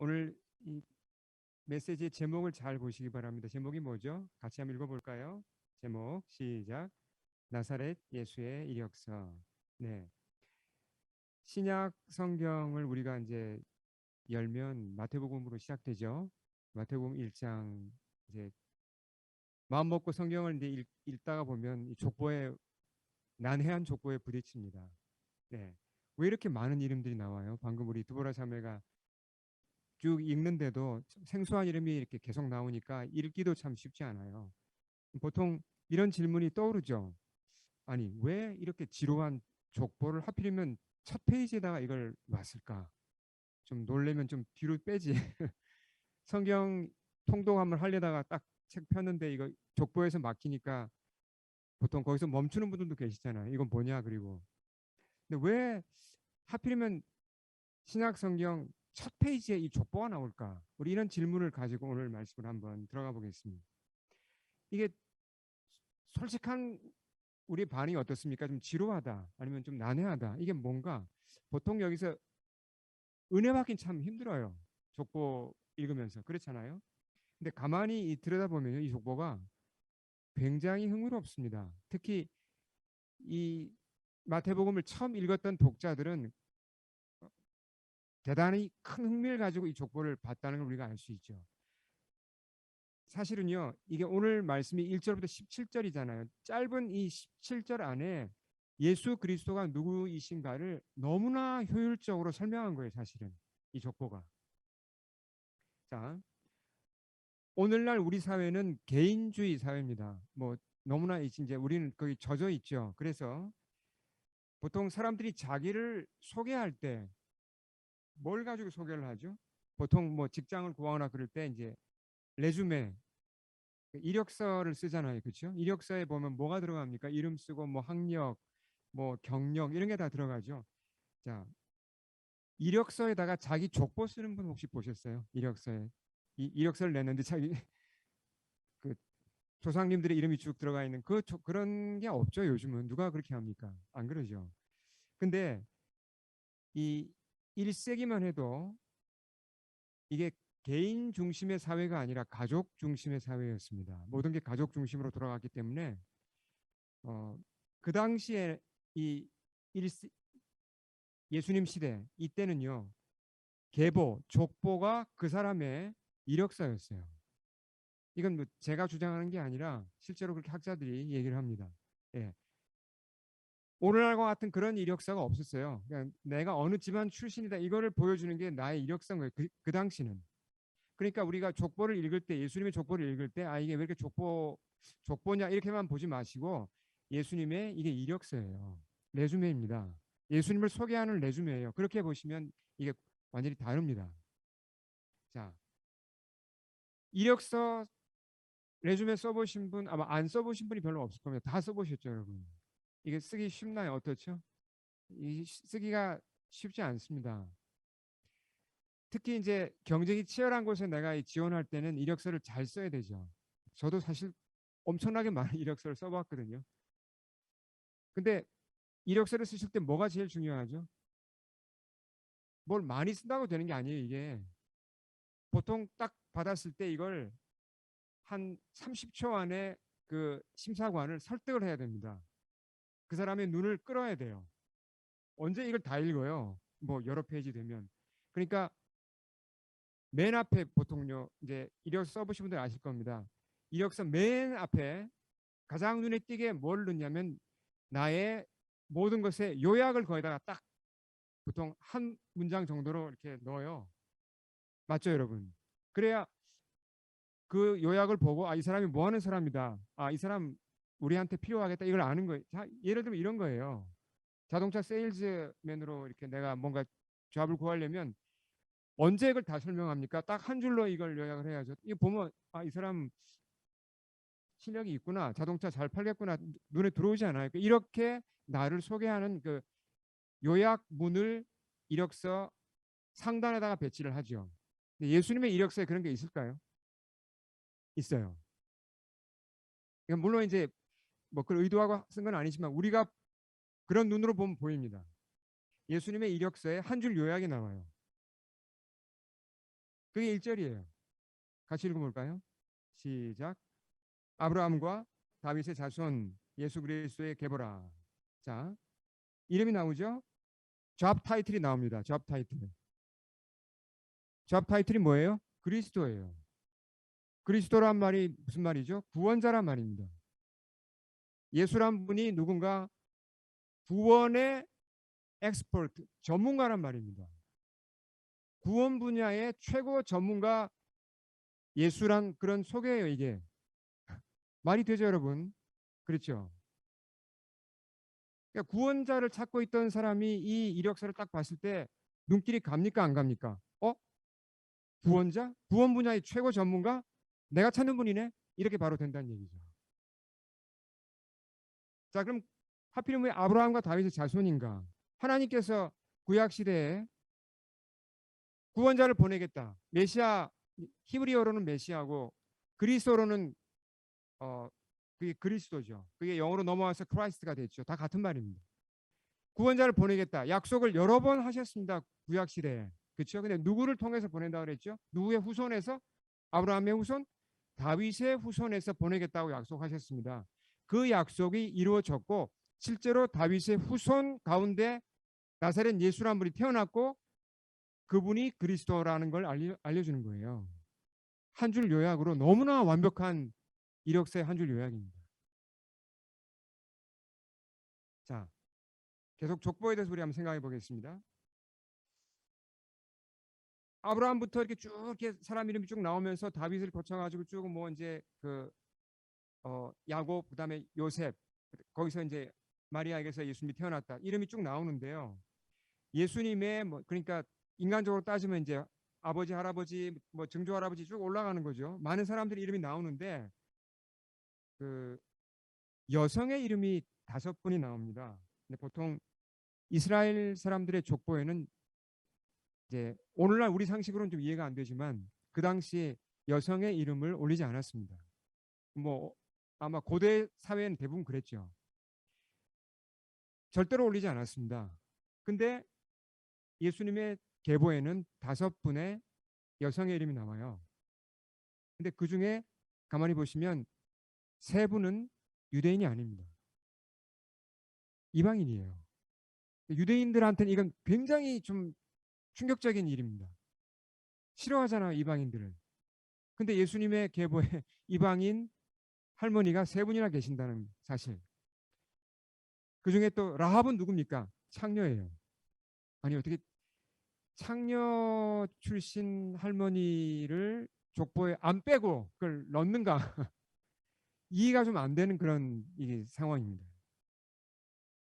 오늘 이 메시지의 제목을 잘 보시기 바랍니다. 제목이 뭐죠? 같이 한번 읽어볼까요? 제목 시작. 나사렛 예수의 이력서. 네, 신약 성경을 우리가 이제 열면 마태복음으로 시작되죠. 마태복음 1장 이제 마음 먹고 성경을 이제 읽다가 보면 이 족보에 난해한 족보에 부딪힙니다. 네, 왜 이렇게 많은 이름들이 나와요? 방금 우리 두보라 자매가 쭉 읽는데도 생소한 이름이 이렇게 계속 나오니까 읽기도 참 쉽지 않아요. 보통 이런 질문이 떠오르죠. 아니, 왜 이렇게 지루한 족보를 하필이면 첫 페이지에다가 이걸 놨을까? 좀 놀래면 좀 뒤로 빼지. 성경 통독함을 하려다가 딱 책 폈는데 이거 족보에서 막히니까 보통 거기서 멈추는 분들도 계시잖아요. 이건 뭐냐 그리고. 근데 왜 하필이면 신약 성경 첫 페이지에 이 족보가 나올까? 우리 이런 질문을 가지고 오늘 말씀을 한번 들어가 보겠습니다. 이게 솔직한 우리 반응이 어떻습니까? 좀 지루하다, 아니면 좀 난해하다. 이게 뭔가 보통 여기서 은혜 받긴 참 힘들어요. 족보 읽으면서 그렇잖아요. 근데 가만히 들여다보면 이 족보가 굉장히 흥미롭습니다. 특히 이 마태복음을 처음 읽었던 독자들은 대단히 큰 흥미를 가지고 이 족보를 봤다는 걸 우리가 알 수 있죠. 사실은요, 이게 오늘 말씀이 1절부터 17절이잖아요. 짧은 이 17절 안에 예수 그리스도가 누구이신가를 너무나 효율적으로 설명한 거예요, 사실은. 이 족보가. 자, 오늘날 우리 사회는 개인주의 사회입니다. 뭐 너무나 이제 우리는 거기 젖어 있죠. 그래서 보통 사람들이 자기를 소개할 때 뭘 가지고 소개를 하죠? 보통 뭐 직장을 구하거나 그럴 때 이제 레주메, 이력서를 쓰잖아요. 그렇죠? 이력서에 보면 뭐가 들어갑니까? 이름 쓰고 뭐 학력, 뭐 경력 이런 게 다 들어가죠. 자, 이력서에다가 자기 족보 쓰는 분 혹시 보셨어요? 이력서에 이력서를 냈는데 자기 그 조상님들의 이름이 쭉 들어가 있는 그런 게 없죠. 요즘은 누가 그렇게 합니까? 안 그러죠. 근데 이 1세기만 해도 이게 개인 중심의 사회가 아니라 가족 중심의 사회였습니다. 모든 게 가족 중심으로 돌아갔기 때문에 어, 그 당시에 이 1세, 예수님 시대 이때는요, 계보, 족보가 그 사람의 이력서였어요. 이건 뭐 제가 주장하는 게 아니라 실제로 그렇게 학자들이 얘기를 합니다. 예. 오늘날과 같은 그런 이력서가 없었어요. 그러니까 내가 어느 집안 출신이다 이거를 보여주는 게 나의 이력서인 거예요. 그 당시는. 그러니까 우리가 족보를 읽을 때, 예수님의 족보를 읽을 때, 아 이게 왜 이렇게 족보냐 이렇게만 보지 마시고 예수님의 이게 이력서예요. 레주메입니다. 예수님을 소개하는 레주메예요. 그렇게 보시면 이게 완전히 다릅니다. 자, 이력서 레주메 써보신 분 아마 안 써보신 분이 별로 없을 겁니다. 다 써보셨죠, 여러분. 이게 쓰기 쉽나요? 어떻죠? 이 쓰기가 쉽지 않습니다. 특히 이제 경쟁이 치열한 곳에 내가 지원할 때는 이력서를 잘 써야 되죠. 저도 사실 엄청나게 많은 이력서를 써봤거든요. 근데 이력서를 쓰실 때 뭐가 제일 중요하죠? 뭘 많이 쓴다고 되는 게 아니에요, 이게. 보통 딱 받았을 때 이걸 한 30초 안에 그 심사관을 설득을 해야 됩니다. 그 사람의 눈을 끌어야 돼요. 언제 이걸 다 읽어요? 뭐 여러 페이지 되면. 그러니까 맨 앞에 보통요, 이제 이력서 써보신 분들 아실 겁니다. 이력서 맨 앞에 가장 눈에 띄게 뭘 넣냐면 나의 모든 것의 요약을 거기다가 딱 보통 한 문장 정도로 이렇게 넣어요. 맞죠, 여러분? 그래야 그 요약을 보고 아, 이 사람이 뭐 하는 사람이다. 아, 이 사람 우리한테 필요하겠다. 이걸 아는 거예요. 자, 예를 들면 이런 거예요. 자동차 세일즈맨으로 이렇게 내가 뭔가 잡을 구하려면 언제 이걸 다 설명합니까? 딱 한 줄로 이걸 요약을 해야죠. 이거 보면 아, 이 사람 실력이 있구나. 자동차 잘 팔겠구나. 눈에 들어오지 않아요. 이렇게 나를 소개하는 그 요약문을 이력서 상단에다가 배치를 하죠. 근데 예수님의 이력서에 그런 게 있을까요? 있어요. 그러니까 물론 이제 뭐 그걸 의도하고 쓴 건 아니지만 우리가 그런 눈으로 보면 보입니다. 예수님의 이력서에 한 줄 요약이 나와요. 그게 1절이에요. 같이 읽어볼까요? 시작. 아브라함과 다윗의 자손 예수 그리스도의 계보라. 자, 이름이 나오죠? 잡 타이틀이 나옵니다. 잡 타이틀. 잡 타이틀이 뭐예요? 그리스도예요. 그리스도란 말이 무슨 말이죠? 구원자란 말입니다. 예수란 분이 누군가 구원의 엑스퍼트, 전문가란 말입니다. 구원 분야의 최고 전문가 예수란 그런 소개예요, 이게. 말이 되죠, 여러분? 그렇죠? 그러니까 구원자를 찾고 있던 사람이 이 이력서를 딱 봤을 때 눈길이 갑니까, 안 갑니까? 구원자? 구원 분야의 최고 전문가? 내가 찾는 분이네? 이렇게 바로 된다는 얘기죠. 자, 그럼 하필이면 왜 아브라함과 다윗의 자손인가? 하나님께서 구약 시대에 구원자를 보내겠다. 메시아, 히브리어로는 메시아고 그리스어로는 그게 그리스도죠. 그게 영어로 넘어와서 크라이스트가 됐죠. 다 같은 말입니다. 구원자를 보내겠다. 약속을 여러 번 하셨습니다. 구약 시대에. 그렇죠? 근데 누구를 통해서 보낸다 그랬죠? 누구의 후손에서? 아브라함의 후손, 다윗의 후손에서 보내겠다고 약속하셨습니다. 그 약속이 이루어졌고 실제로 다윗의 후손 가운데 나사렛 예수라는 분이 태어났고 그분이 그리스도라는 걸 알려주는 거예요. 한 줄 요약으로 너무나 완벽한 이력서의 한 줄 요약입니다. 자, 계속 족보에 대해서 우리 한번 생각해 보겠습니다. 아브라함부터 이렇게 쭉 이렇게 사람 이름이 쭉 나오면서 다윗을 거쳐가지고 쭉 뭐 이제 그 야곱 그다음에 요셉 거기서 이제 마리아에게서 예수님이 태어났다 이름이 쭉 나오는데요. 예수님의 뭐 그러니까 인간적으로 따지면 이제 아버지 할아버지 뭐 증조 할아버지 쭉 올라가는 거죠. 많은 사람들이 이름이 나오는데 그 여성의 이름이 5분이 나옵니다. 근데 보통 이스라엘 사람들의 족보에는 이제 오늘날 우리 상식으로는 좀 이해가 안 되지만 그 당시에 여성의 이름을 올리지 않았습니다. 뭐 아마 고대 사회는 대부분 그랬죠. 절대로 올리지 않았습니다. 근데 예수님의 계보에는 5분의 여성의 이름이 나와요. 근데 그 중에 가만히 보시면 3분은 유대인이 아닙니다. 이방인이에요. 유대인들한테는 이건 굉장히 좀 충격적인 일입니다. 싫어하잖아요, 이방인들을. 근데 예수님의 계보에 이방인 할머니가 3분이나 계신다는 사실. 그 중에 또 라합은 누굽니까? 창녀예요. 아니 어떻게 창녀 출신 할머니를 족보에 안 빼고 그걸 넣는가? 이해가 좀 안 되는 그런 이게 상황입니다.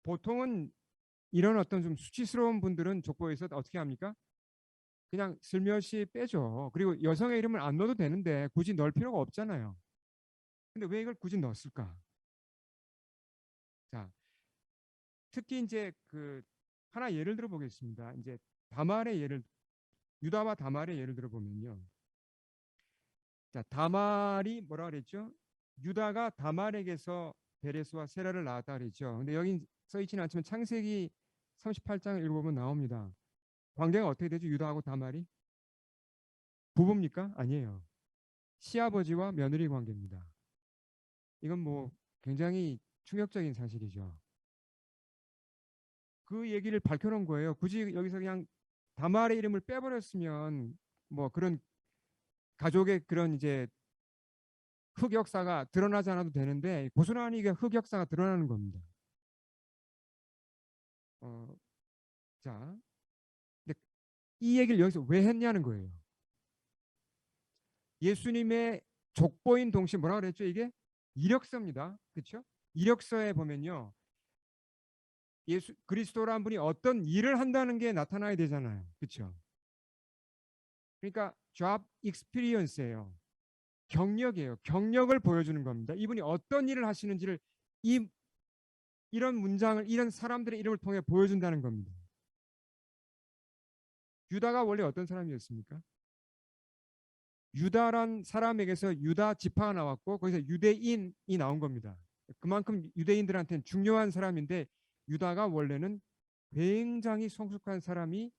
보통은 이런 어떤 좀 수치스러운 분들은 족보에서 어떻게 합니까? 그냥 슬며시 빼죠. 그리고 여성의 이름을 안 넣어도 되는데 굳이 넣을 필요가 없잖아요. 근데 왜 이걸 굳이 넣었을까? 자, 특히 이제 그 하나 예를 들어 보겠습니다. 이제 다말의 예를 유다와 다말의 예를 들어 보면요. 자, 다말이 뭐라 그랬죠? 유다가 다말에게서 베레스와 세라를 낳았다 그랬죠. 근데 여기 써 있지는 않지만 창세기 38장을 읽어보면 나옵니다. 관계가 어떻게 되죠? 유다하고 다말이 부부입니까? 아니에요. 시아버지와 며느리 관계입니다. 이건 뭐 굉장히 충격적인 사실이죠. 그 얘기를 밝혀놓은 거예요. 굳이 여기서 그냥 다말의 이름을 빼버렸으면 뭐 그런 가족의 그런 이제 흑역사가 드러나지 않아도 되는데 고스란히 흑역사가 드러나는 겁니다. 자, 근데 이 얘기를 여기서 왜 했냐는 거예요. 예수님의 족보인 동시에 뭐라 그랬죠? 이게 이력서입니다. 그렇죠? 이력서에 보면요. 예수 그리스도라는 분이 어떤 일을 한다는 게 나타나야 되잖아요. 그렇죠? 그러니까 job experience예요. 경력이에요. 경력을 보여주는 겁니다. 이분이 어떤 일을 하시는지를 이런 문장을 이런 사람들의 이름을 통해 보여준다는 겁니다. 유다가 원래 어떤 사람이었습니까? 유다란 사람에게서 유다 지파가 나왔고 거기서 유대인이 나온 겁니다. 그만큼 유대인들한테는 중요한 사람인데 유다가 원래는 굉장히 성숙한 사람이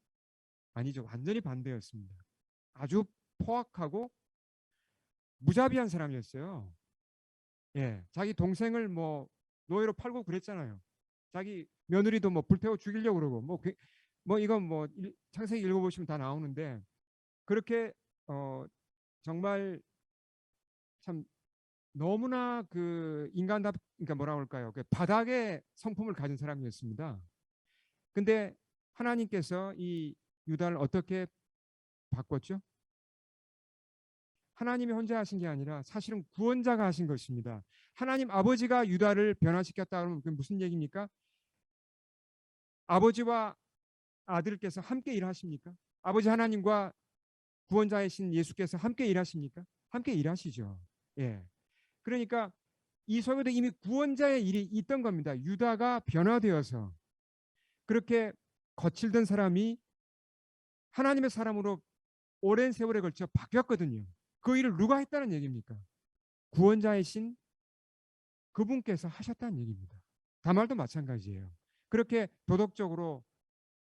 아니죠. 완전히 반대였습니다. 아주 포악하고 무자비한 사람이었어요. 예, 자기 동생을 뭐 노예로 팔고 그랬잖아요. 자기 며느리도 뭐 불태워 죽이려고 그러고 뭐 이건 뭐 창세기 읽어보시면 다 나오는데 그렇게 정말 참 너무나 그 인간답 그러니까 뭐라 그럴까요? 그 바닥의 성품을 가진 사람이었습니다. 근데 하나님께서 이 유다를 어떻게 바꿨죠? 하나님이 혼자 하신 게 아니라 사실은 구원자가 하신 것입니다. 하나님 아버지가 유다를 변화시켰다 그러면 그게 무슨 얘기입니까? 아버지와 아들께서 함께 일하십니까? 아버지 하나님과 구원자이신 예수께서 함께 일하십니까? 함께 일하시죠. 예. 그러니까 이 속에도 이미 구원자의 일이 있던 겁니다. 유다가 변화되어서 그렇게 거칠던 사람이 하나님의 사람으로 오랜 세월에 걸쳐 바뀌었거든요. 그 일을 누가 했다는 얘기입니까? 구원자이신 그분께서 하셨다는 얘기입니다. 다말도 마찬가지예요. 그렇게 도덕적으로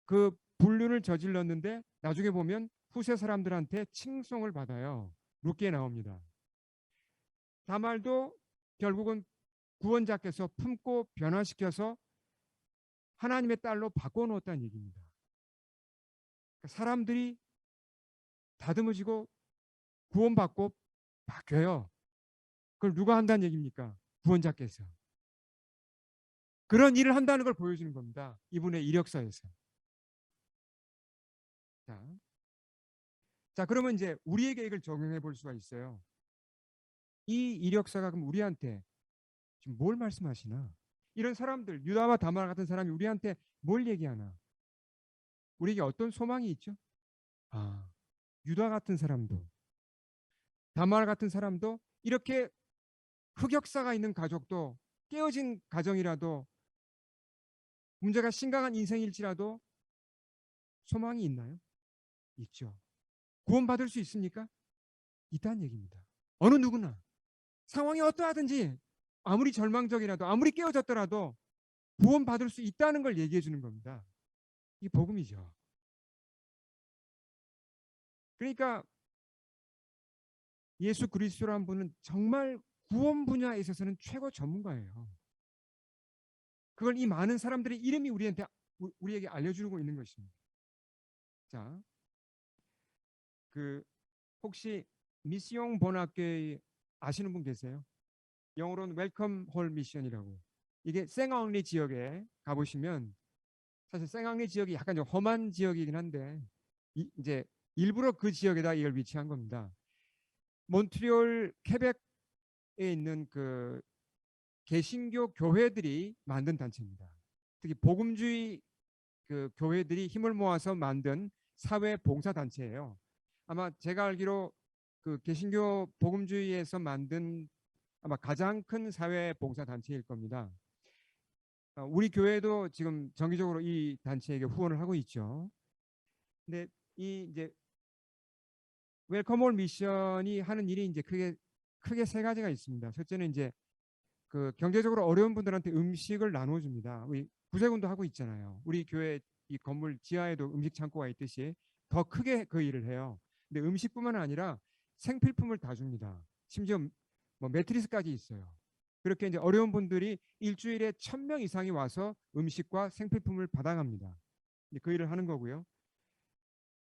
그 불륜을 저질렀는데 나중에 보면 후세 사람들한테 칭송을 받아요. 룻기에 나옵니다. 다말도 결국은 구원자께서 품고 변화시켜서 하나님의 딸로 바꿔놓았다는 얘기입니다. 사람들이 다듬어지고 구원받고 바뀌어요. 그걸 누가 한다는 얘기입니까? 구원자께서. 그런 일을 한다는 걸 보여주는 겁니다. 이분의 이력서에서. 자, 그러면 이제 우리에게 이걸 적용해 볼 수가 있어요. 이 이력서가 그럼 우리한테 지금 뭘 말씀하시나? 이런 사람들, 유다와 다말 같은 사람이 우리한테 뭘 얘기하나? 우리에게 어떤 소망이 있죠? 아, 유다 같은 사람도, 다말 같은 사람도 이렇게 흑역사가 있는 가족도 깨어진 가정이라도 문제가 심각한 인생일지라도 소망이 있나요? 있죠. 구원받을 수 있습니까? 있다는 얘기입니다. 어느 누구나 상황이 어떠하든지 아무리 절망적이라도 아무리 깨어졌더라도 구원받을 수 있다는 걸 얘기해 주는 겁니다. 이 복음이죠. 그러니까 예수 그리스도란 분은 정말 구원 분야에 있어서는 최고 전문가예요. 그걸 이 많은 사람들의 이름이 우리에게 알려주고 있는 것입니다. 자, 그 혹시 미시옹 본학교에 아시는 분 계세요? 영어로는 웰컴 홀 미션이라고. 이게 생앙리 지역에 가보시면 사실 생앙리 지역이 약간 좀 험한 지역이긴 한데 이제 일부러 그 지역에다 이걸 위치한 겁니다. 몬트리올 케벡에 있는 그 개신교 교회들이 만든 단체입니다. 특히 복음주의 그 교회들이 힘을 모아서 만든 사회 봉사 단체예요. 아마 제가 알기로 그 개신교 복음주의에서 만든 아마 가장 큰 사회 봉사 단체일 겁니다. 우리 교회도 지금 정기적으로 이 단체에게 후원을 하고 있죠. 근데 이 이제 웰컴 올 미션이 하는 일이 이제 크게 세 가지가 있습니다. 첫째는 이제 그 경제적으로 어려운 분들한테 음식을 나눠줍니다. 우리 구세군도 하고 있잖아요. 우리 교회 이 건물 지하에도 음식 창고가 있듯이 더 크게 그 일을 해요. 근데 음식뿐만 아니라 생필품을 다 줍니다. 심지어 뭐 매트리스까지 있어요. 그렇게 이제 어려운 분들이 일주일에 1,000명 이상이 와서 음식과 생필품을 받아갑니다. 그 일을 하는 거고요.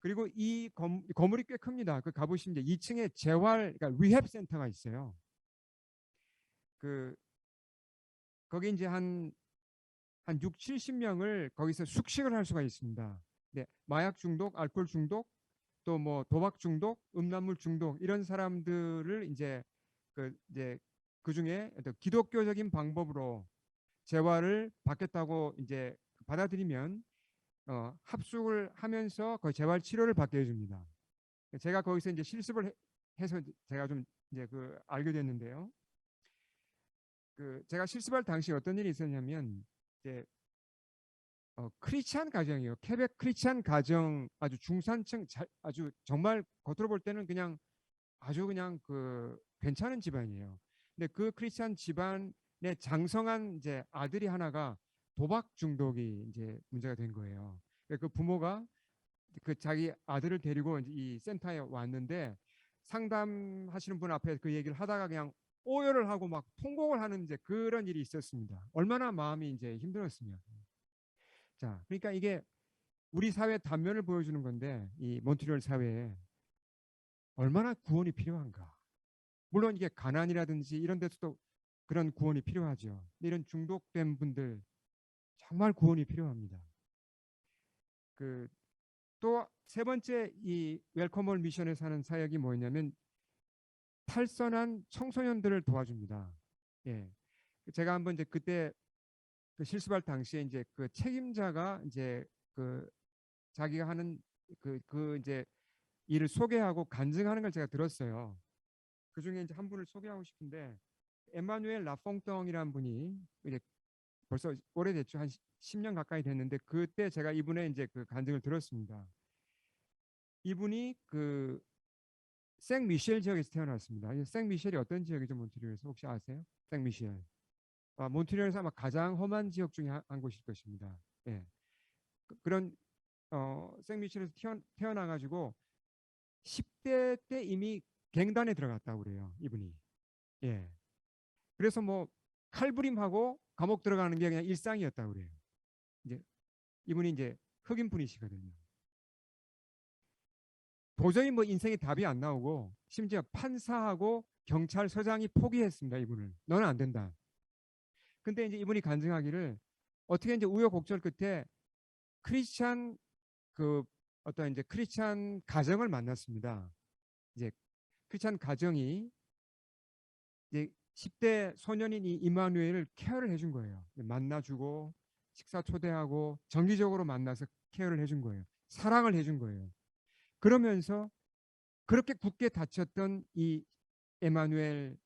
그리고 이 건물이 꽤 큽니다. 그 가보시면 이제 2층에 재활, 그러니까 리헵 센터가 있어요. 그 거기 이제 한 6, 70명을 거기서 숙식을 할 수가 있습니다. 네, 마약 중독, 알코올 중독, 또 뭐 도박 중독, 음란물 중독 이런 사람들을 이제 그 중에 기독교적인 방법으로 재활을 받겠다고 이제 받아들이면 합숙을 하면서 그 재활 치료를 받게 해줍니다. 제가 거기서 이제 실습을 해서 제가 좀 이제 그 알게 됐는데요. 그 제가 실습할 당시 어떤 일이 있었냐면 이제 크리스찬 가정이에요. 케벡 크리스찬 가정 아주 중산층 아주 정말 겉으로 볼 때는 그냥 아주 그냥 그 괜찮은 집안이에요. 근데 그 크리스찬 집안의 장성한 이제 아들이 하나가 도박 중독이 이제 문제가 된 거예요. 그 부모가 그 자기 아들을 데리고 이 센터에 왔는데 상담하시는 분 앞에 그 얘기를 하다가 그냥 오열을 하고 막 통곡을 하는 이제 그런 일이 있었습니다. 얼마나 마음이 이제 힘들었으면. 자, 그러니까 이게 우리 사회 단면을 보여주는 건데 이 몬트리올 사회에 얼마나 구원이 필요한가. 물론 이게 가난이라든지 이런 데서도 그런 구원이 필요하죠. 이런 중독된 분들 정말 구원이 필요합니다. 그 또 세 번째 이 웰컴홀 미션에서 하는 사역이 뭐냐면 탈선한 청소년들을 도와줍니다. 예. 제가 한번 이제 그때 그 실습할 당시에 이제 그 책임자가 이제 그 자기가 하는 그 이제 일을 소개하고 간증하는 걸 제가 들었어요. 그 중에 이제 한 분을 소개하고 싶은데 에마누엘 라퐁덩이라는 분이 이제 벌써 오래됐죠. 한 10년 가까이 됐는데 그때 제가 이분의 이제 그 간증을 들었습니다. 이분이 그 생미셸 지역에서 태어났습니다. 생미셸이 어떤 지역이죠? 몬트리올에서 혹시 아세요? 생미셸. 몬트리올에서 아마 가장 험한 지역 중에 한 곳일 것입니다. 예. 그런 생미셸에서 태어나가지고 10대 때 이미 갱단에 들어갔다고 그래요. 이분이. 예. 그래서 뭐 칼부림하고 감옥 들어가는 게 그냥 일상이었다고 그래요. 이제 이분이 이제 흑인 분이시거든요. 도저히 뭐 인생에 답이 안 나오고 심지어 판사하고 경찰서장이 포기했습니다. 이분을. 너는 안 된다. 근데 이제 이분이 간증하기를 어떻게 이제 우여곡절 끝에 크리스찬 그 어떤 이제 크리스찬 가정을 만났습니다. 이제 크리스찬 가정이 이제 10대 소년인 이 이마누엘을 케어를 해준 거예요. 만나주고 식사 초대하고 정기적으로 만나서 케어를 해준 거예요. 사랑을 해준 거예요. 그러면서 그렇게 굳게 닫혔던 이 에마누엘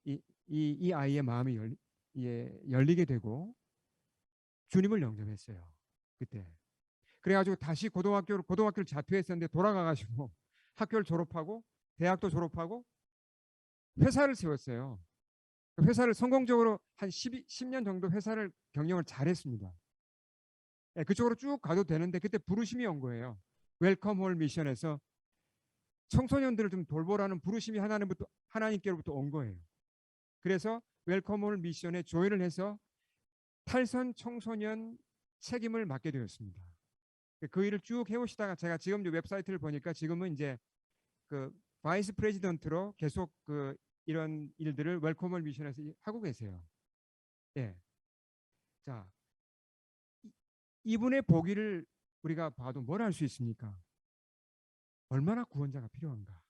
이 아이의 마음이 열리게 되고 주님을 영접했어요. 그때. 그래가지고 다시 고등학교를 자퇴했었는데 돌아가가지고 학교를 졸업하고 대학도 졸업하고 회사를 세웠어요. 회사를 성공적으로 한 10년 정도 회사를 경영을 잘했습니다. 네, 그쪽으로 쭉 가도 되는데 그때 부르심이 온 거예요. 웰컴 홀 미션에서 청소년들을 좀 돌보라는 부르심이 하나님께로부터 온 거예요. 그래서 웰컴 홀 미션에 조인을 해서 탈선 청소년 책임을 맡게 되었습니다. 그 일을 쭉 해오시다가 제가 지금 웹사이트를 보니까 지금은 이제 그 바이스 프레지던트로 계속 그 이런 일들을 웰컴 홀 미션에서 하고 계세요. 예. 자, 이분의 보기를 우리가 봐도 뭘 할 수 있습니까? 얼마나 구원자가 필요한가?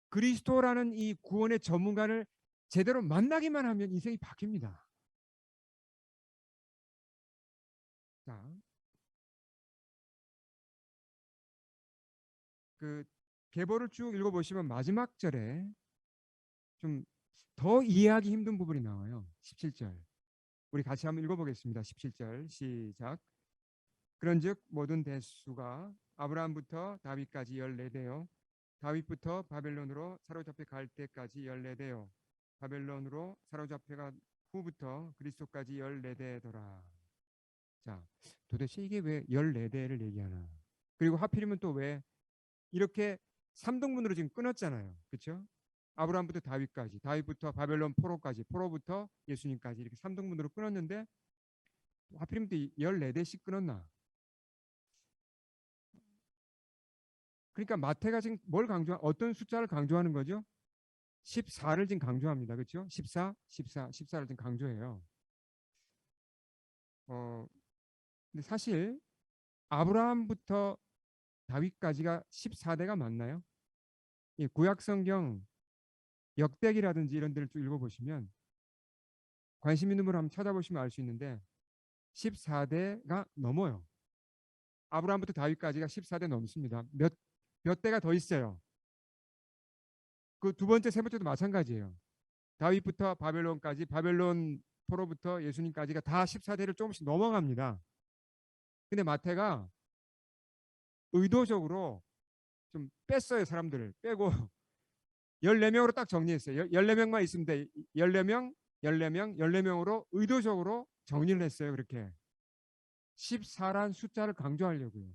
그리스도라는 이 구원의 전문가를 제대로 만나기만 하면 인생이 바뀝니다. 자, 그 계보를 쭉 읽어보시면 마지막 절에 좀 더 이해하기 힘든 부분이 나와요. 17절. 우리 같이 한번 읽어보겠습니다. 17절 시작. 그런즉 모든 대수가 아브라함부터 다윗까지 14대요. 다윗부터 바벨론으로 사로잡혀 갈 때까지 14대요. 바벨론으로 사로잡혀간 후부터 그리스도까지 14대더라. 자, 도대체 이게 왜 14대를 얘기하나? 그리고 하필이면 또 왜 이렇게 3등분으로 지금 끊었잖아요. 그렇죠? 아브라함부터 다윗까지, 다윗부터 바벨론 포로까지, 포로부터 예수님까지 이렇게 3등분으로 끊었는데 하필이면 또 14대씩 끊었나? 그러니까 마태가 지금 어떤 숫자를 강조하는 거죠? 14를 지금 강조합니다. 그렇죠? 14를 지금 강조해요. 근데 사실 아브라함부터 다윗까지가 14대가 맞나요? 이 구약 성경 역대기라든지 이런 데를 쭉 읽어보시면 관심 있는 분 한번 찾아보시면 알 수 있는데 14대가 넘어요. 아브라함부터 다윗까지가 14대 넘습니다. 몇 대가 더 있어요. 그 두 번째, 세 번째도 마찬가지예요. 다윗부터 바벨론까지, 바벨론 포로부터 예수님까지가 다 14대를 조금씩 넘어갑니다. 근데 마태가 의도적으로 좀 뺐어요. 사람들을 빼고 14명으로 딱 정리했어요. 14명만 있으면 돼. 14명, 14명, 14명으로 의도적으로 정리를 했어요. 그렇게 14란 숫자를 강조하려고요.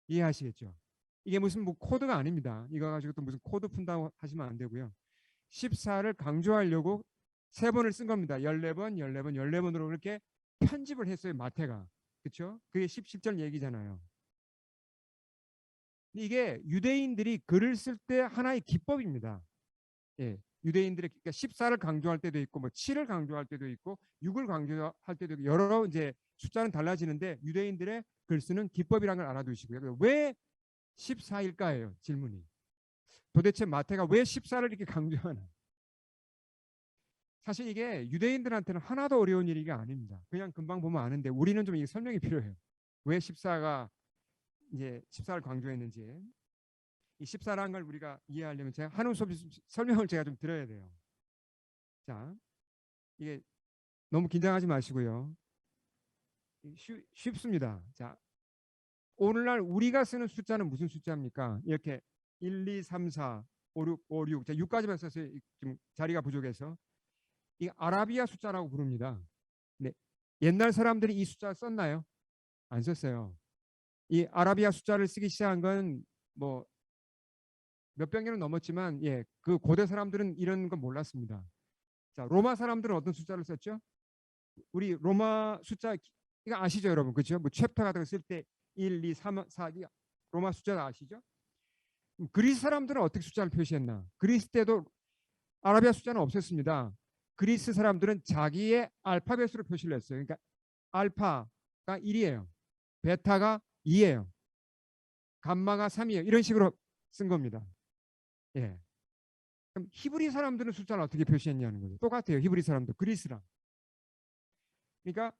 이해하시겠죠? 이게 무슨 뭐 코드가 아닙니다. 이거 가지고 또 무슨 코드 푼다고 하시면 안 되고요. 14를 강조하려고 세 번을 쓴 겁니다. 14번, 14번, 14번으로 그렇게 편집을 했어요. 마태가. 그렇죠? 그게 17절 얘기잖아요. 이게 유대인들이 글을 쓸 때 하나의 기법입니다. 예. 유대인들의 그러니까 14를 강조할 때도 있고 뭐 7을 강조할 때도 있고 6을 강조할 때도 있고 여러 이제 숫자는 달라지는데 유대인들의 글 쓰는 기법이라는 걸 알아두시고요. 왜 14일까예요? 질문이. 도대체 마태가 왜 14를 이렇게 강조하나? 사실 이게 유대인들한테는 하나도 어려운 일이 아닙니다. 그냥 금방 보면 아는데 우리는 좀 이게 설명이 필요해요. 왜 14가 이제 14를 강조했는지. 이 14라는 걸 우리가 이해하려면 제가 한우 수업 설명을 제가 좀 드려야 돼요. 자, 이게 너무 긴장하지 마시고요. 쉽습니다. 자, 오늘날 우리가 쓰는 숫자는 무슨 숫자입니까? 이렇게 1, 2, 3, 4, 5, 6, 5, 6. 자, 6까지만 썼어요. 좀 자리가 부족해서. 이 아라비아 숫자라고 부릅니다. 네. 옛날 사람들이 이 숫자 썼나요? 안 썼어요. 이 아라비아 숫자를 쓰기 시작한 건 뭐 몇백 년은 넘었지만 예, 그 고대 사람들은 이런 건 몰랐습니다. 자, 로마 사람들은 어떤 숫자를 썼죠? 우리 로마 숫자 이거 아시죠, 여러분? 그렇죠? 뭐 챕터 같은 거 쓸 때 1, 2, 3, 4 로마 숫자 아시죠? 그리스 사람들은 어떻게 숫자를 표시했나? 그리스 때도 아라비아 숫자는 없었습니다. 그리스 사람들은 자기의 알파벳으로 표시를 했어요. 그러니까 알파가 1이에요. 베타가 2예요. 감마가 3이에요. 이런 식으로 쓴 겁니다. 예. 그럼 히브리 사람들은 숫자를 어떻게 표시했냐는 거죠. 똑같아요. 히브리 사람도 그리스랑. 그러니까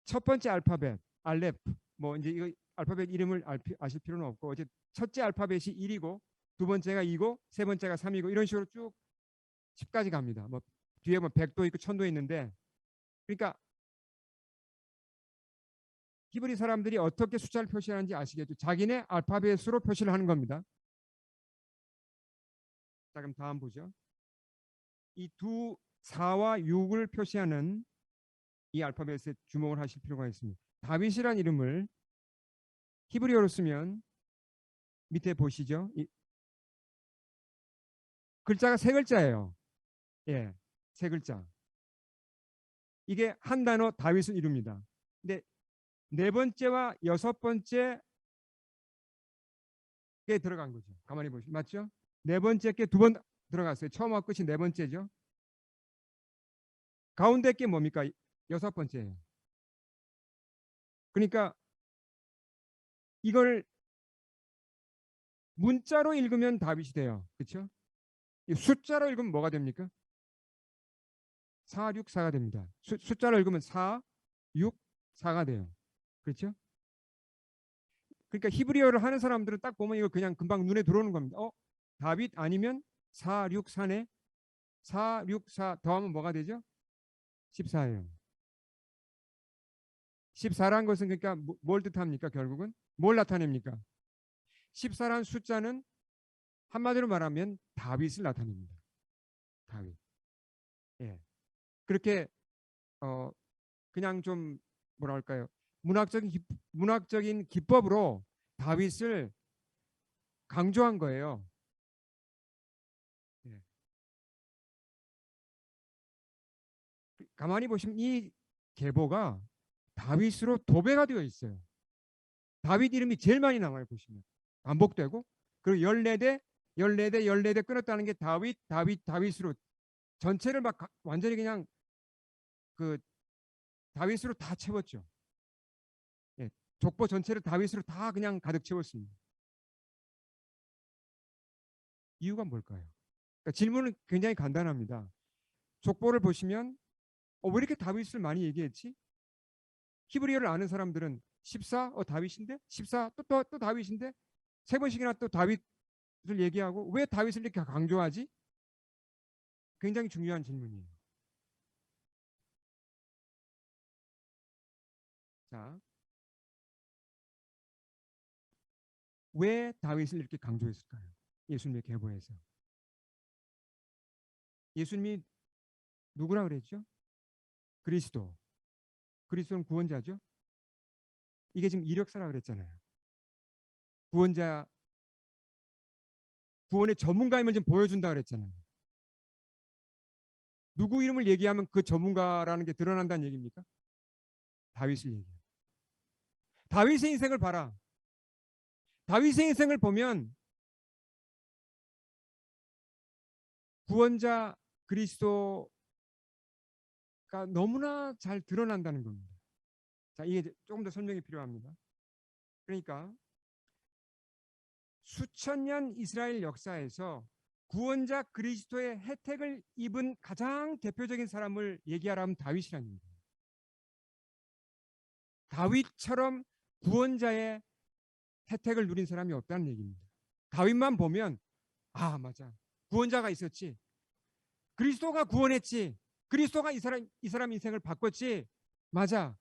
첫 번째 알파벳 알레프 뭐 이제 이거 알파벳 이름을 아실 필요는 없고 어제 첫째 알파벳이 1이고 두 번째가 2고 세 번째가 3이고 이런 식으로 쭉 10까지 갑니다. 뭐 뒤에 뭐 100도 있고 1000도 있는데 그러니까 히브리 사람들이 어떻게 숫자를 표시하는지 아시겠죠? 자기네 알파벳으로 표시를 하는 겁니다. 자, 그럼 다음 보죠. 이 두 4와 6을 표시하는 이 알파벳에 주목을 하실 필요가 있습니다. 다윗이란 이름을 히브리어로 쓰면 밑에 보시죠. 이 글자가 세 글자예요. 예, 세 글자. 이게 한 단어 다윗을 이룹니다. 근데 네 번째와 여섯 번째에 들어간 거죠. 가만히 보시면 맞죠? 네 번째 게 두 번 들어갔어요. 처음과 끝이 네 번째죠. 가운데 게 뭡니까? 여섯 번째예요. 그러니까 이걸 문자로 읽으면 다윗이 돼요. 그렇죠? 숫자로 읽으면 뭐가 됩니까? 4, 6, 4가 됩니다. 숫자로 읽으면 4, 6, 4가 돼요. 그렇죠? 그러니까 히브리어를 하는 사람들은 딱 보면 이거 그냥 금방 눈에 들어오는 겁니다. 다윗 아니면 4, 6, 4네. 4, 6, 4 더하면 뭐가 되죠? 14예요. 14란 것은 그러니까 뭘 뜻합니까? 결국은 뭘 나타냅니까? 14란 숫자는 한마디로 말하면 다윗을 나타냅니다. 다윗. 예. 그렇게 어 그냥 좀 뭐랄까요? 문학적인 기법으로 다윗을 강조한 거예요. 예. 가만히 보시면 이 계보가 다윗으로 도배가 되어 있어요. 다윗 이름이 제일 많이 나와요. 보시면 반복되고 그리고 14대 14대 14대 끊었다는 게 다윗으로 전체를 막 완전히 그냥 그 다윗으로 다 채웠죠. 예, 족보 전체를 다윗으로 다 그냥 가득 채웠습니다. 이유가 뭘까요? 그러니까 질문은 굉장히 간단합니다. 족보를 보시면 왜 이렇게 다윗을 많이 얘기했지? 히브리어를 아는 사람들은 14, 다윗인데? 14, 또 다윗인데? 세 번씩이나 또 다윗을 얘기하고 왜 다윗을 이렇게 강조하지? 굉장히 중요한 질문이에요. 자, 왜 다윗을 이렇게 강조했을까요? 예수님의 계보에서. 예수님이 누구라 그랬죠? 그리스도. 그리스도는 구원자죠? 이게 지금 이력서라 그랬잖아요. 구원자, 구원의 전문가임을 좀 보여준다 그랬잖아요. 누구 이름을 얘기하면 그 전문가라는 게 드러난다는 얘기입니까? 다윗을 얘기해요. 다윗의 인생을 봐라. 다윗의 인생을 보면 구원자 그리스도가 너무나 잘 드러난다는 겁니다. 자, 이게 조금 더 설명이 필요합니다. 그러니까 수천 년 이스라엘 역사에서 구원자 그리스도의 혜택을 입은 가장 대표적인 사람을 얘기하라면 다윗이라는 얘기예요. 다윗처럼 구원자의 혜택을 누린 사람이 없다는 얘기입니다. 다윗만 보면 아 맞아, 구원자가 있었지, 그리스도가 구원했지, 그리스도가 이 사람 인생을 바꿨지, 맞아,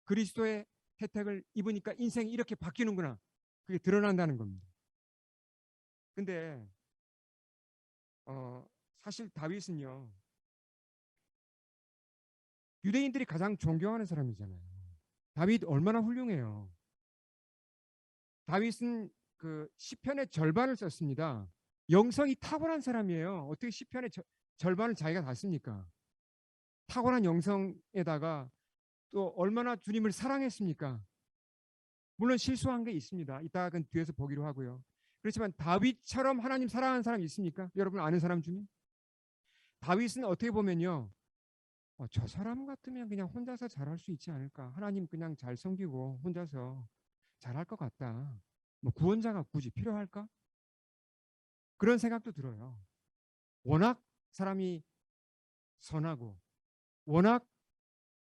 그리스도의 혜택을 입으니까 인생이 이렇게 바뀌는구나, 그게 드러난다는 겁니다. 근데 사실 다윗은요, 유대인들이 가장 존경하는 사람이잖아요. 다윗 얼마나 훌륭해요. 다윗은 그 시편의 절반을 썼습니다. 영성이 탁월한 사람이에요. 어떻게 시편의 절반을 자기가 다 씁니까? 탁월한 영성에다가 또 얼마나 주님을 사랑했습니까? 물론 실수한 게 있습니다. 이따가 그 뒤에서 보기로 하고요. 그렇지만 다윗처럼 하나님 사랑하는 사람이 있습니까? 여러분 아는 사람 중에? 다윗은 어떻게 보면요, 저 사람 같으면 그냥 혼자서 잘할 수 있지 않을까? 하나님 그냥 잘 섬기고 혼자서 잘할 것 같다. 뭐 구원자가 굳이 필요할까? 그런 생각도 들어요. 워낙 사람이 선하고 워낙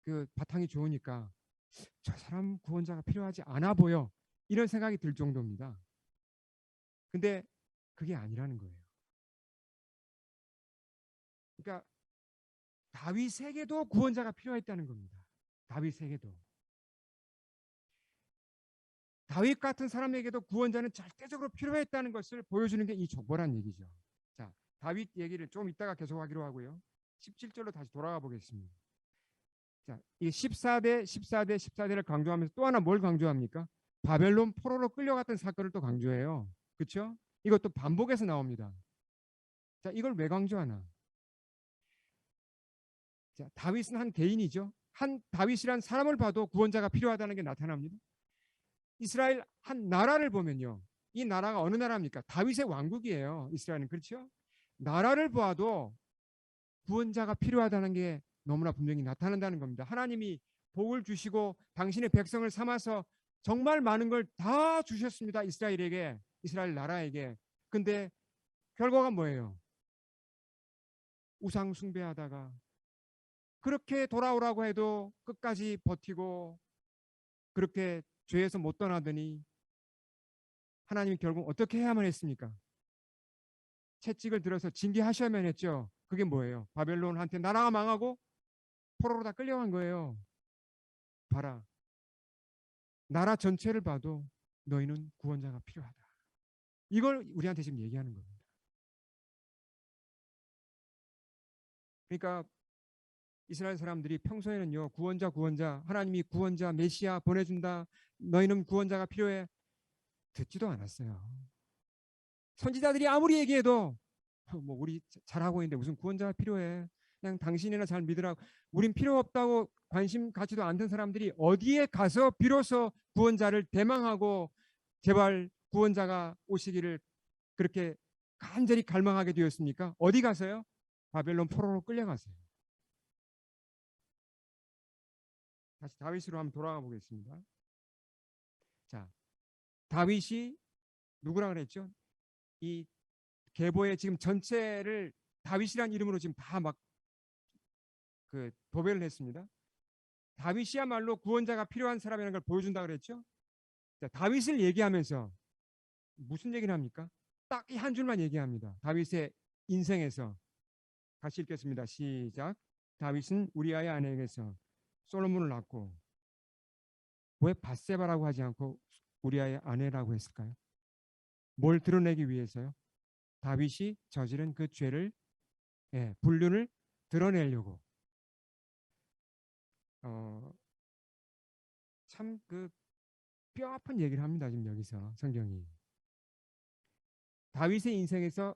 그 바탕이 좋으니까 저 사람 구원자가 필요하지 않아 보여, 이런 생각이 들 정도입니다. 근데 그게 아니라는 거예요. 그러니까 다윗에게도 구원자가 필요했다는 겁니다. 다윗에게도. 다윗 같은 사람에게도 구원자는 절대적으로 필요했다는 것을 보여주는 게 이 족보란 얘기죠. 자, 다윗 얘기를 좀 이따가 계속하기로 하고요. 17절로 다시 돌아가 보겠습니다. 자, 이 14대, 14대, 14대를 강조하면서 또 하나 뭘 강조합니까? 바벨론 포로로 끌려갔던 사건을 또 강조해요. 그렇죠? 이것도 반복해서 나옵니다. 자, 이걸 왜 강조하나? 자, 다윗은 한 개인이죠. 한 다윗이란 사람을 봐도 구원자가 필요하다는 게 나타납니다. 이스라엘 한 나라를 보면요, 이 나라가 어느 나라입니까? 다윗의 왕국이에요. 이스라엘은. 그렇죠? 나라를 보아도 구원자가 필요하다는 게 너무나 분명히 나타난다는 겁니다. 하나님이 복을 주시고 당신의 백성을 삼아서 정말 많은 걸 다 주셨습니다. 이스라엘에게, 이스라엘 나라에게. 근데 결과가 뭐예요? 우상 숭배하다가 그렇게 돌아오라고 해도 끝까지 버티고 그렇게 죄에서 못 떠나더니 하나님이 결국 어떻게 해야만 했습니까? 채찍을 들어서 징계하셔야만 했죠. 그게 뭐예요? 바벨론한테 나라가 망하고 포로로 다 끌려간 거예요. 봐라, 나라 전체를 봐도 너희는 구원자가 필요하다. 이걸 우리한테 지금 얘기하는 겁니다. 그러니까 이스라엘 사람들이 평소에는요, 구원자 구원자, 하나님이 구원자 메시아 보내준다, 너희는 구원자가 필요해, 듣지도 않았어요. 선지자들이 아무리 얘기해도 뭐 우리 잘하고 있는데 무슨 구원자가 필요해, 그냥 당신이나 잘 믿으라고, 우린 필요 없다고 관심 갖지도 않던 사람들이 어디에 가서 비로소 구원자를 대망하고 제발 구원자가 오시기를 그렇게 간절히 갈망하게 되었습니까? 어디 가서요? 바벨론 포로로 끌려가세요. 다시 다윗으로 한번 돌아가 보겠습니다. 자, 다윗이 누구라 그랬죠? 이 계보의 지금 전체를 다윗이란 이름으로 지금 다 막 그 도배를 했습니다. 다윗이야말로 구원자가 필요한 사람이라는 걸 보여준다 그랬죠? 자, 다윗을 얘기하면서 무슨 얘기를 합니까? 딱 이 한 줄만 얘기합니다. 다윗의 인생에서. 같이 읽겠습니다. 시작. 다윗은 우리아의 아내에게서 솔로몬을 낳고, 왜 밧세바라고 하지 않고 우리아의 아내라고 했을까요? 뭘 드러내기 위해서요? 다윗이 저지른 그 죄를, 불륜을 드러내려고. 참그 뼈아픈 얘기를 합니다. 지금 여기서 성경이 다윗의 인생에서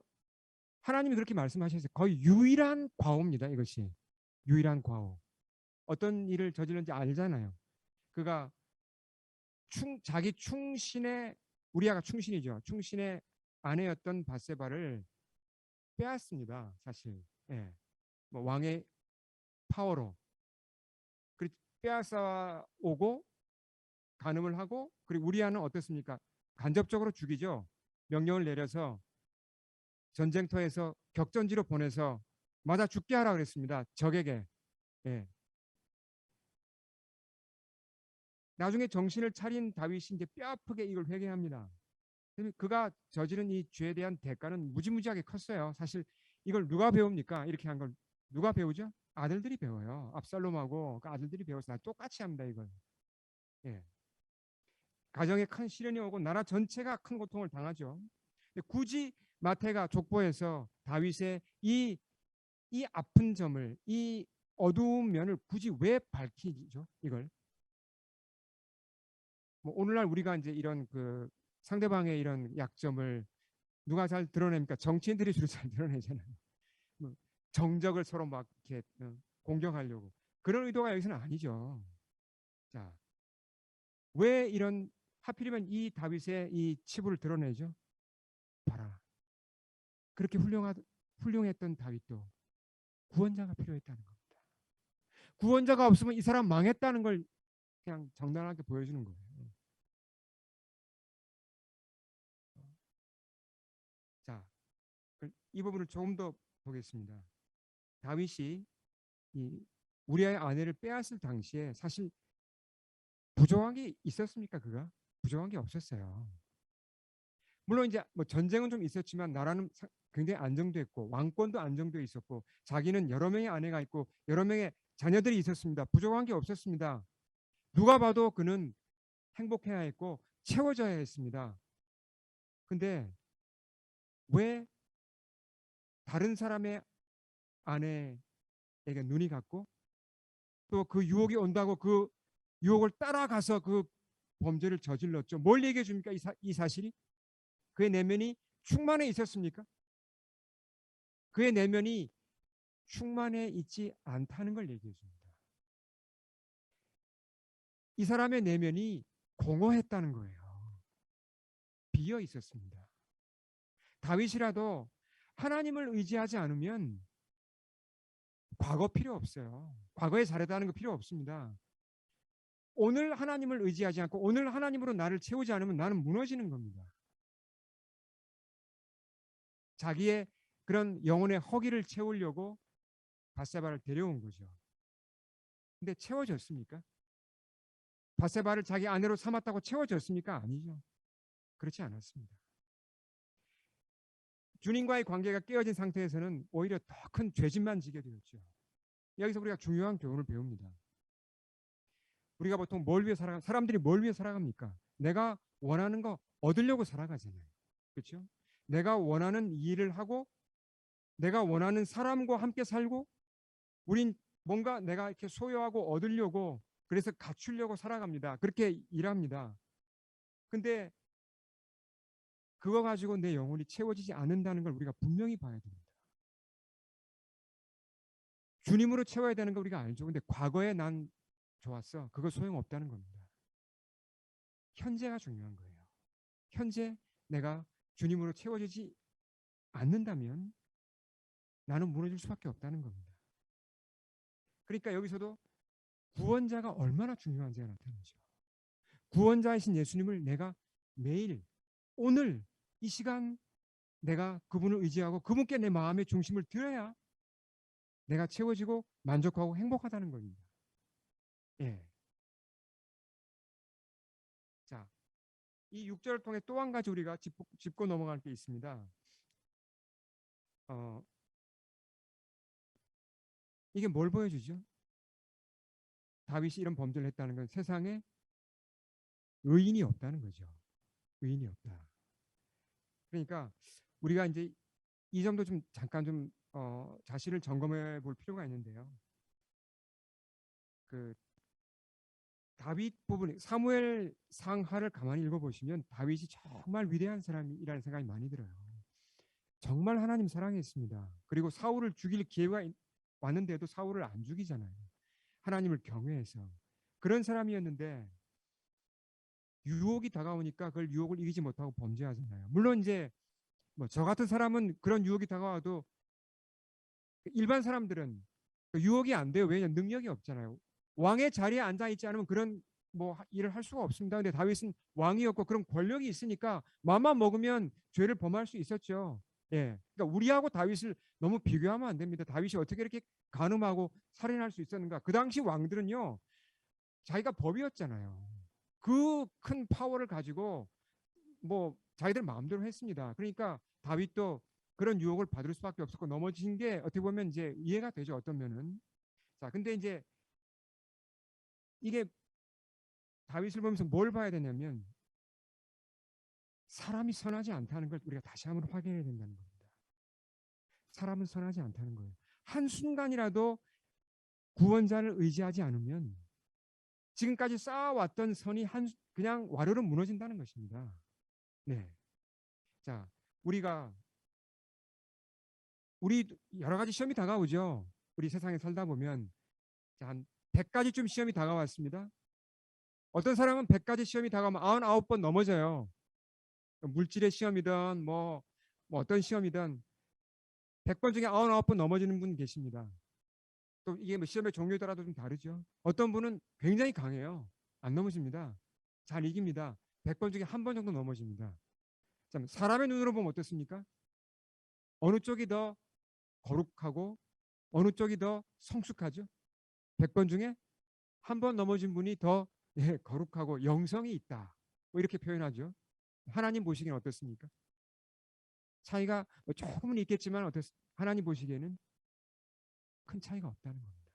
하나님이 그렇게 말씀하셨어요. 거의 유일한 과오입니다. 이것이 유일한 과오. 어떤 일을 저질렀는지 알잖아요. 그가 자기 충신의 우리아가 충신이죠. 충신의 아내였던 바세바를 빼앗습니다. 사실 예. 뭐 왕의 파워로 빼앗아 오고 간음을 하고 그리고 우리아는 어떻습니까? 간접적으로 죽이죠. 명령을 내려서 전쟁터에서 격전지로 보내서 맞아 죽게 하라 그랬습니다. 적에게. 예. 나중에 정신을 차린 다윗이 이제 뼈아프게 이걸 회개합니다. 그가 저지른 이 죄에 대한 대가는 무지무지하게 컸어요. 사실 이걸 누가 배웁니까? 이렇게 한 걸 누가 배우죠? 아들들이 배워요. 압살롬하고 그 아들들이 배워서 똑같이 합니다. 이걸. 예. 가정에 큰 시련이 오고 나라 전체가 큰 고통을 당하죠. 근데 굳이 마태가 족보에서 다윗의 이 아픈 점을 이 어두운 면을 굳이 왜 밝히죠? 이걸 뭐 오늘날 우리가 이제 이런 그 상대방의 이런 약점을 누가 잘 드러냅니까? 정치인들이 주로 잘 드러내잖아요. 뭐 정적을 서로 막 이렇게 공격하려고 그런 의도가 여기서는 아니죠. 자, 왜 이런 하필이면 이 다윗의 이 치부를 드러내죠? 봐라. 그렇게 훌륭했던 다윗도 구원자가 필요했다는 겁니다. 구원자가 없으면 이 사람 망했다는 걸 그냥 정당하게 보여주는 거예요. 자, 이 부분을 조금 더 보겠습니다. 다윗이 이 우리아의 아내를 빼앗을 당시에 사실 부정한 게 있었습니까? 그가 부정한 게 없었어요. 물론 이제 뭐 전쟁은 좀 있었지만 나라는 굉장히 안정됐고 왕권도 안정돼 있었고 자기는 여러 명의 아내가 있고 여러 명의 자녀들이 있었습니다. 부족한 게 없었습니다. 누가 봐도 그는 행복해야 했고 채워져야 했습니다. 근데 왜 다른 사람의 아내에게 눈이 갔고 또 그 유혹이 온다고 그 유혹을 따라가서 그 범죄를 저질렀죠. 뭘 얘기해 줍니까? 이 사실이? 그의 내면이 충만해 있었습니까? 그의 내면이 충만해 있지 않다는 걸 얘기해 줍니다. 이 사람의 내면이 공허했다는 거예요. 비어 있었습니다. 다윗이라도 하나님을 의지하지 않으면 과거 필요 없어요. 과거에 잘했다는 거 필요 없습니다. 오늘 하나님을 의지하지 않고 오늘 하나님으로 나를 채우지 않으면 나는 무너지는 겁니다. 자기의 그런 영혼의 허기를 채우려고 바세바를 데려온 거죠. 근데 채워졌습니까? 바세바를 자기 아내로 삼았다고 채워졌습니까? 아니죠. 그렇지 않았습니다. 주님과의 관계가 깨어진 상태에서는 오히려 더 큰 죄짓만 지게 되었죠. 여기서 우리가 중요한 교훈을 배웁니다. 우리가 보통 사람들이 뭘 위해 살아갑니까? 내가 원하는 거 얻으려고 살아가잖아요. 그렇죠? 내가 원하는 일을 하고 내가 원하는 사람과 함께 살고 우린 뭔가 내가 이렇게 소유하고 얻으려고 그래서 갖추려고 살아갑니다. 그렇게 일합니다. 근데 그거 가지고 내 영혼이 채워지지 않는다는 걸 우리가 분명히 봐야 됩니다. 주님으로 채워야 되는 걸 우리가 알죠. 근데 과거에 난 좋았어. 그거 소용없다는 겁니다. 현재가 중요한 거예요. 현재 내가 주님으로 채워지지 않는다면 나는 무너질 수밖에 없다는 겁니다. 그러니까 여기서도 구원자가 얼마나 중요한지가 나타나죠. 구원자이신 예수님을 내가 매일 오늘 이 시간 내가 그분을 의지하고 그분께 내 마음의 중심을 드려야 내가 채워지고 만족하고 행복하다는 겁니다. 예. 자, 이 6절을 통해 또 한 가지 우리가 짚고 넘어갈 게 있습니다. 이게 뭘 보여주죠? 다윗이 이런 범죄를 했다는 건 세상에 의인이 없다는 거죠. 의인이 없다. 그러니까 우리가 이제 이 점도 좀 잠깐 좀 자신을 점검해 볼 필요가 있는데요. 그 다윗 부분 사무엘 상하를 가만히 읽어보시면 다윗이 정말 위대한 사람이라는 생각이 많이 들어요. 정말 하나님 사랑했습니다. 그리고 사울을 죽일 기회가 왔는데도 사울을 안 죽이잖아요. 하나님을 경외해서 그런 사람이었는데 유혹이 다가오니까 그걸 유혹을 이기지 못하고 범죄하잖아요. 물론 이제 뭐 저 같은 사람은 그런 유혹이 다가와도 일반 사람들은 그 유혹이 안 돼요. 왜냐하면 능력이 없잖아요. 왕의 자리에 앉아 있지 않으면 그런 뭐 일을 할 수가 없습니다. 근데 다윗은 왕이었고 그런 권력이 있으니까 마음만 먹으면 죄를 범할 수 있었죠. 예. 그러니까 우리하고 다윗을 너무 비교하면 안 됩니다. 다윗이 어떻게 이렇게 간음하고 살인할 수 있었는가? 그 당시 왕들은요. 자기가 법이었잖아요. 그 큰 파워를 가지고 뭐 자기들 마음대로 했습니다. 그러니까 다윗도 그런 유혹을 받을 수밖에 없었고 넘어진 게 어떻게 보면 이제 이해가 되죠. 어떤 면은. 자, 근데 이제 이게 다윗을 보면서 뭘 봐야 되냐면 사람이 선하지 않다는 걸 우리가 다시 한번 확인해야 된다는 겁니다. 사람은 선하지 않다는 거예요. 한순간이라도 구원자를 의지하지 않으면 지금까지 쌓아왔던 선이 그냥 와르르 무너진다는 것입니다. 네. 자, 우리가 우리 여러 가지 시험이 다가오죠. 우리 세상에 살다 보면 한 100가지쯤 시험이 다가왔습니다. 어떤 사람은 100가지 시험이 다가오면 99번 넘어져요. 물질의 시험이든 뭐 어떤 시험이든 100번 중에 99번 넘어지는 분 계십니다. 또 이게 뭐 시험의 종류에 따라도 좀 다르죠. 어떤 분은 굉장히 강해요. 안 넘어집니다. 잘 이깁니다. 100번 중에 한 번 정도 넘어집니다. 사람의 눈으로 보면 어떻습니까? 어느 쪽이 더 거룩하고 어느 쪽이 더 성숙하죠? 100번 중에 한 번 넘어진 분이 더 거룩하고 영성이 있다. 뭐 이렇게 표현하죠. 하나님 보시기에는 어떻습니까? 차이가 뭐 조금은 있겠지만 하나님 보시기에는 큰 차이가 없다는 겁니다.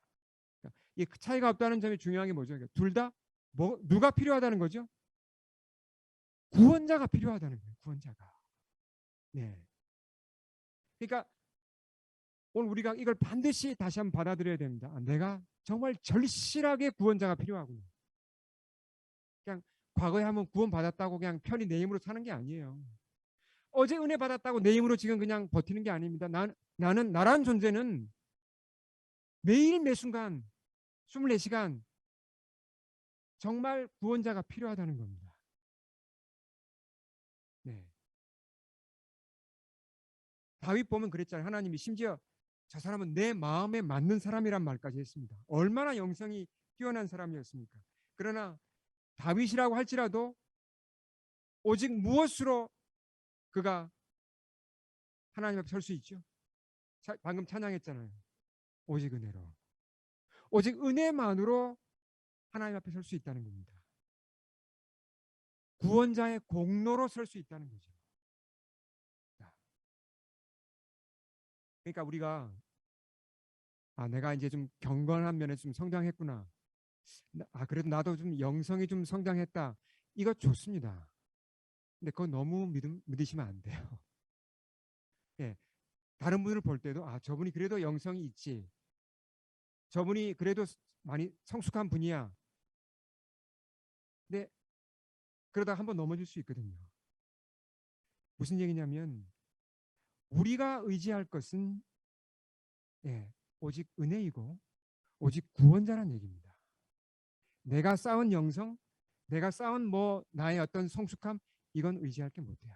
그러니까 이 차이가 없다는 점이 중요한 게 뭐죠? 그러니까 둘 다 누가 필요하다는 거죠? 구원자가 필요하다는 거예요. 구원자가. 네. 그러니까 오늘 우리가 이걸 반드시 다시 한번 받아들여야 됩니다. 내가 정말 절실하게 구원자가 필요하구나. 그냥 과거에 한번 구원 받았다고 그냥 편히 내 힘으로 사는 게 아니에요. 어제 은혜 받았다고 내 힘으로 지금 그냥 버티는 게 아닙니다. 나란 존재는 매일 매 순간 24시간 정말 구원자가 필요하다는 겁니다. 네. 다윗 보면 그랬잖아요. 하나님이 심지어 저 사람은 내 마음에 맞는 사람이란 말까지 했습니다. 얼마나 영성이 뛰어난 사람이었습니까? 그러나 다윗이라고 할지라도 오직 무엇으로 그가 하나님 앞에 설 수 있죠? 방금 찬양했잖아요. 오직 은혜로. 오직 은혜만으로 하나님 앞에 설 수 있다는 겁니다. 구원자의 공로로 설 수 있다는 거죠. 그러니까 우리가 내가 이제 좀 경건한 면에 좀 성장했구나. 그래도 나도 좀 영성이 좀 성장했다. 이거 좋습니다. 근데 그거 너무 믿으시면 안 돼요. 예, 다른 분을 볼 때도 저분이 그래도 영성이 있지. 저분이 그래도 많이 성숙한 분이야. 근데 그러다 한번 넘어질 수 있거든요. 무슨 얘기냐면 우리가 의지할 것은 오직 은혜이고 오직 구원자란 얘기입니다. 내가 쌓은 영성, 내가 쌓은 나의 어떤 성숙함 이건 의지할 게 못 돼요.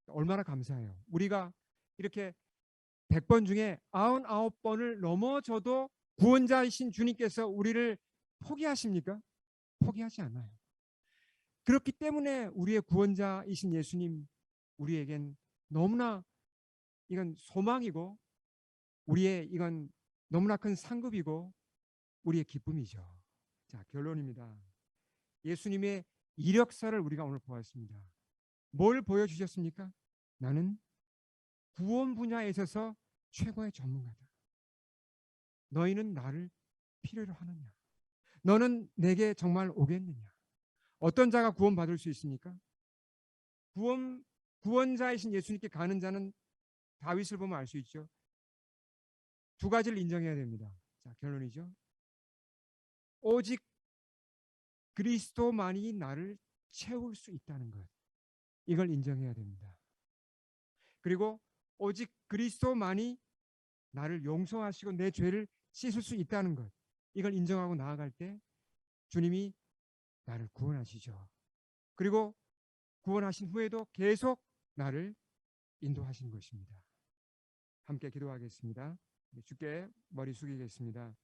얼마나 감사해요. 우리가 이렇게 100번 중에 99번을 넘어져도 구원자이신 주님께서 우리를 포기하십니까? 포기하지 않아요. 그렇기 때문에 우리의 구원자이신 예수님 우리에겐 너무나 이건 소망이고 우리의 이건 너무나 큰 상급이고 우리의 기쁨이죠. 자, 결론입니다. 예수님의 이력서를 우리가 오늘 보았습니다. 뭘 보여주셨습니까? 나는 구원 분야에 있어서 최고의 전문가다. 너희는 나를 필요로 하느냐? 너는 내게 정말 오겠느냐? 어떤 자가 구원받을 수 있습니까? 구원자이신 예수님께 가는 자는 다윗을 보면 알 수 있죠. 두 가지를 인정해야 됩니다. 자, 결론이죠. 오직 그리스도만이 나를 채울 수 있다는 것. 이걸 인정해야 됩니다. 그리고 오직 그리스도만이 나를 용서하시고 내 죄를 씻을 수 있다는 것. 이걸 인정하고 나아갈 때 주님이 나를 구원하시죠. 그리고 구원하신 후에도 계속 나를 인도하시는 것입니다. 함께 기도하겠습니다. 주께 머리 숙이겠습니다.